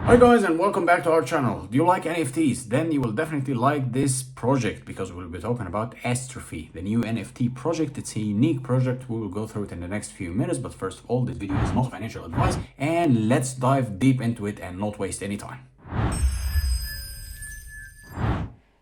Hi guys, and welcome back to our channel. Do you like NFTs? Then you will definitely like this project because we'll be talking about Asterfi, the new NFT project. It's a unique project. We will go through it in the next few minutes, but first of all, this video is not financial advice, and let's dive deep into it and not waste any time.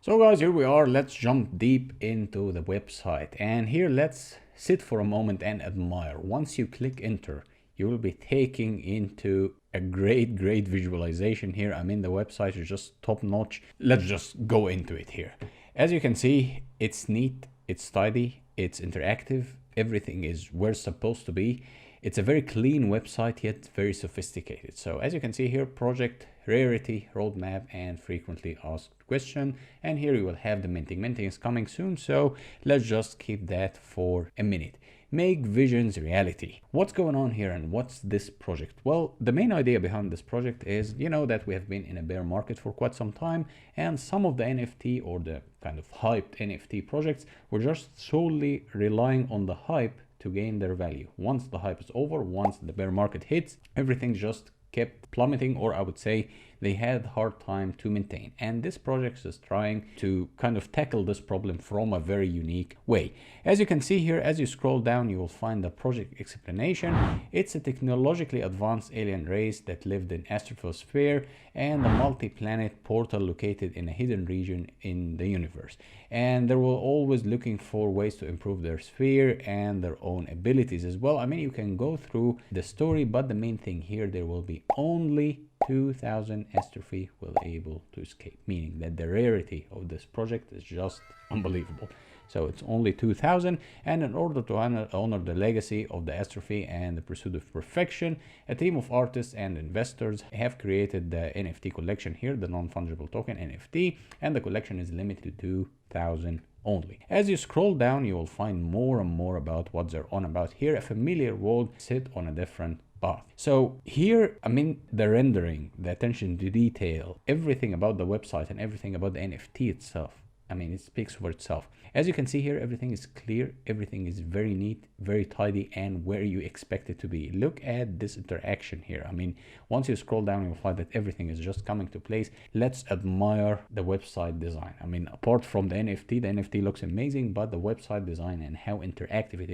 So guys, here we are. Let's jump deep into the website, and here let's sit for a moment and admire. Once you click enter, you will be taken into a great visualization here. I mean, the website is just top notch. Let's just go into it here. As you can see, it's neat, it's tidy, it's interactive, everything is where it's supposed to be. It's a very clean website, yet very sophisticated. So as you can see here, project, rarity, roadmap, and frequently asked question. And here you will have the minting. Minting is coming soon, so let's just keep that for a minute. Make visions reality. What's going on here and what's this project? Well, the main idea behind this project is, that we have been in a bear market for quite some time, and some of the NFT or the kind of hyped NFT projects were just solely relying on the hype to gain their value. Once the hype is over, once the bear market hits, everything just kept plummeting, or I would say they had a hard time to maintain. And this project is trying to kind of tackle this problem from a very unique way. As you can see here, as you scroll down, you will find the project explanation. It's a technologically advanced alien race that lived in Astrosphere and a multi-planet portal located in a hidden region in the universe. And they were always looking for ways to improve their sphere and their own abilities as well. I mean, you can go through the story, but the main thing here, there will be only 2,000 Asterfi will able to escape, meaning that the rarity of this project is just unbelievable. So it's only 2,000, and in order to honor the legacy of the Asterfi and the pursuit of perfection, a team of artists and investors have created the NFT collection here, the non-fungible token NFT, and the collection is limited to 2,000 only. As you scroll down, you will find more and more about what they're on about here. A familiar world sit on a different path. So here, I mean, the rendering, the attention to detail, everything about the website and everything about the NFT itself, I mean, it speaks for itself. As you can see here, everything is clear, everything is very neat, very tidy, and where you expect it to be. Look at this interaction here. I mean, once you scroll down, you'll find that everything is just coming to place. Let's admire the website design. I mean, apart from the NFT looks amazing, but the website design and how interactive it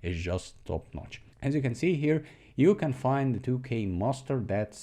is just top notch. As you can see here, you can find the 2K master. That's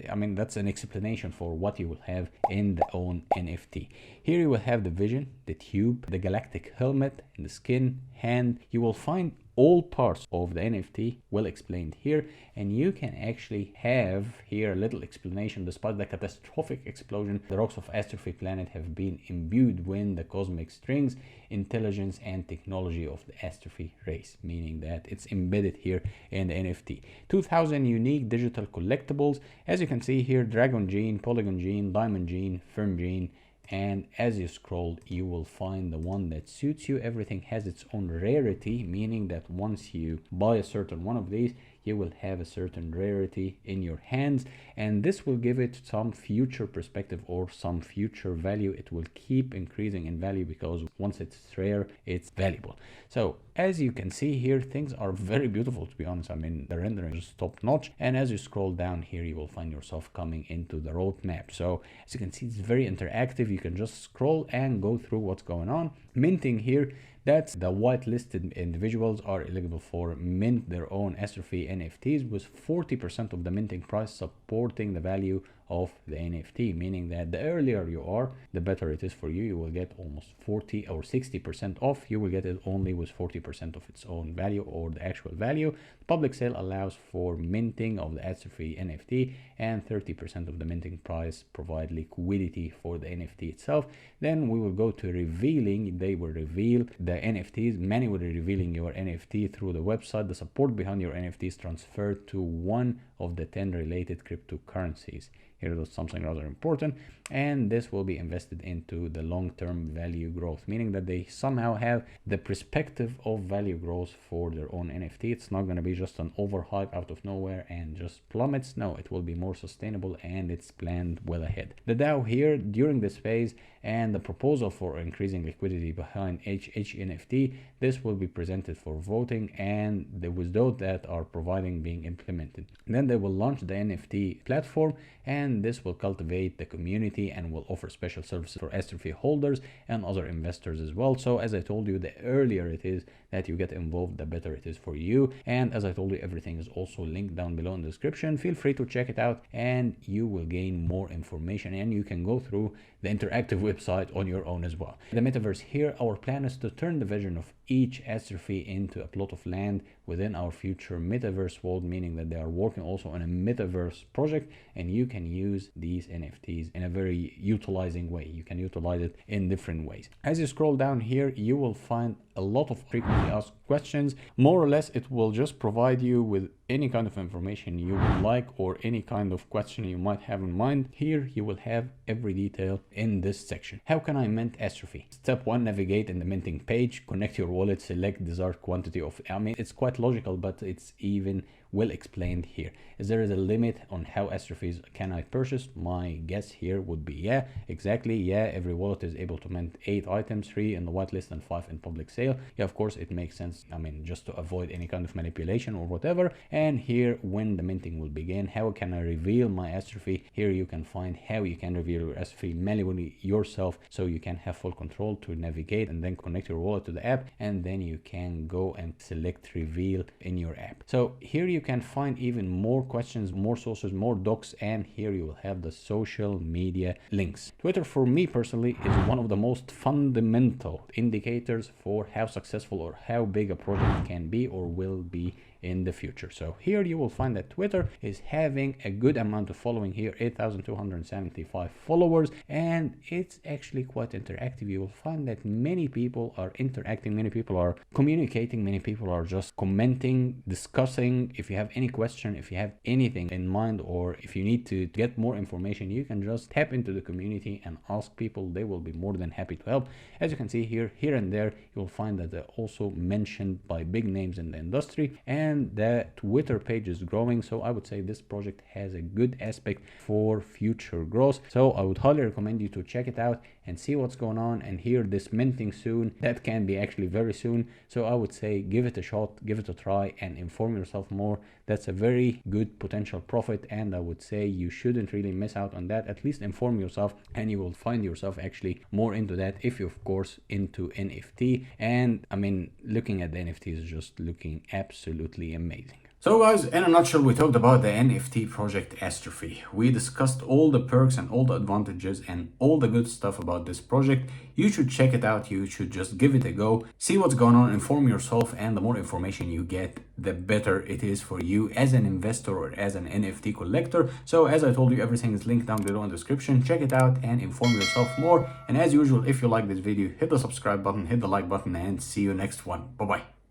an explanation for what you will have in the own NFT. Here you will have the vision, the tube, the galactic helmet, and the skin, hand. You will find all parts of the NFT well explained here, and you can actually have here a little explanation. Despite the catastrophic explosion, the rocks of Asterfi planet have been imbued with the cosmic strings, intelligence, and technology of the Asterfi race, meaning that it's embedded here in the NFT. 2,000 unique digital collectibles. As you can see here, Dragon Gene, Polygon Gene, Diamond Gene, Fern Gene, and as you scroll, you will find the one that suits you. Everything has its own rarity, meaning that once you buy a certain one of these, you will have a certain rarity in your hands, and this will give it some future perspective or some future value. It will keep increasing in value because once it's rare, it's valuable. So as you can see here, things are very beautiful, to be honest. I mean, the rendering is top notch, and as you scroll down here, you will find yourself coming into the roadmap. So as you can see, it's very interactive. You can just scroll and go through what's going on. Minting here, that's the whitelisted individuals are eligible for mint their own Asterfi NFTs, with 40% of the minting price supporting the value of the NFT, meaning that the earlier you are, the better it is for you. You will get almost 40 or 60% off. You will get it only with 40% of its own value or the actual value. The public sale allows for minting of the Asterfi NFT, and 30% of the minting price provide liquidity for the NFT itself. Then we will go to revealing. They will reveal the NFTs, manually revealing your NFT through the website. The support behind your NFT is transferred to one of the 10 related cryptocurrencies. Here is something rather important, and this will be invested into the long-term value growth, meaning that they somehow have the perspective of value growth for their own NFT. It's not going to be just an overhype out of nowhere and just plummets. No, it will be more sustainable, and it's planned well ahead. The DAO here during this phase and the proposal for increasing liquidity behind each NFT, this will be presented for voting, and with those that are providing being implemented. Then they will launch the NFT platform, and and this will cultivate the community and will offer special services for Asterfi holders and other investors as well. So as I told you, the earlier it is that you get involved, the better it is for you. And as I told you, everything is also linked down below in the description. Feel free to check it out and you will gain more information, and you can go through the interactive website on your own as well. The metaverse here, our plan is to turn the vision of each Asterfi into a plot of land within our future metaverse world, meaning that they are working also on a metaverse project, and you can use these NFTs in a very utilizing way. You can utilize it in different ways. As you scroll down here, you will find a lot of frequently asked questions. More or less, it will just provide you with any kind of information you would like or any kind of question you might have in mind. Here you will have every detail in this section. How can I mint Asterfi? Step 1, navigate in the minting page, connect your wallet, select desired quantity of, I mean, it's quite logical, but it's even well explained here. Is there a limit on how Asterfis can I purchase? My guess here would be yeah, exactly. Yeah, every wallet is able to mint 8 items, 3 in the whitelist and 5 in public sale. Yeah, of course it makes sense. I mean, just to avoid any kind of manipulation or whatever. And here, when the minting will begin, how can I reveal my Asterfi? Here you can find how you can reveal your Asterfi manually yourself, so you can have full control to navigate and then connect your wallet to the app, and then you can go and select reveal in your app. So here you can find even more questions, more sources, more docs, and here you will have the social media links. Twitter, for me personally, is one of the most fundamental indicators for how successful or how big a project can be or will be in the future. So here you will find that Twitter is having a good amount of following here, 8,275 followers, and it's actually quite interactive. You will find that many people are interacting, many people are communicating, many people are just commenting, discussing. If you have any question, if you have anything in mind, or if you need to get more information, you can just tap into the community and ask people. They will be more than happy to help. As you can see here and there, you will find that they're also mentioned by big names in the industry, and the Twitter page is growing. So I would say this project has a good aspect for future growth. So I would highly recommend you to check it out and see what's going on. And here, this minting soon, that can be actually very soon. So I would say give it a shot, give it a try, and inform yourself more. That's a very good potential profit, and I would say you shouldn't really miss out on that. At least inform yourself, and you will find yourself actually more into that if you, of course, into NFT. And I mean, looking at the NFTs is just looking absolutely amazing. So guys, in a nutshell, we talked about the NFT project Asterfi. We discussed all the perks and all the advantages and all the good stuff about this project. You should check it out. You should just give it a go, see what's going on, inform yourself, and the more information you get, the better it is for you as an investor or as an NFT collector. So as I told you, everything is linked down below in the description. Check it out and inform yourself more. And as usual, if you like this video, hit the subscribe button, hit the like button, and see you next one. Bye-bye.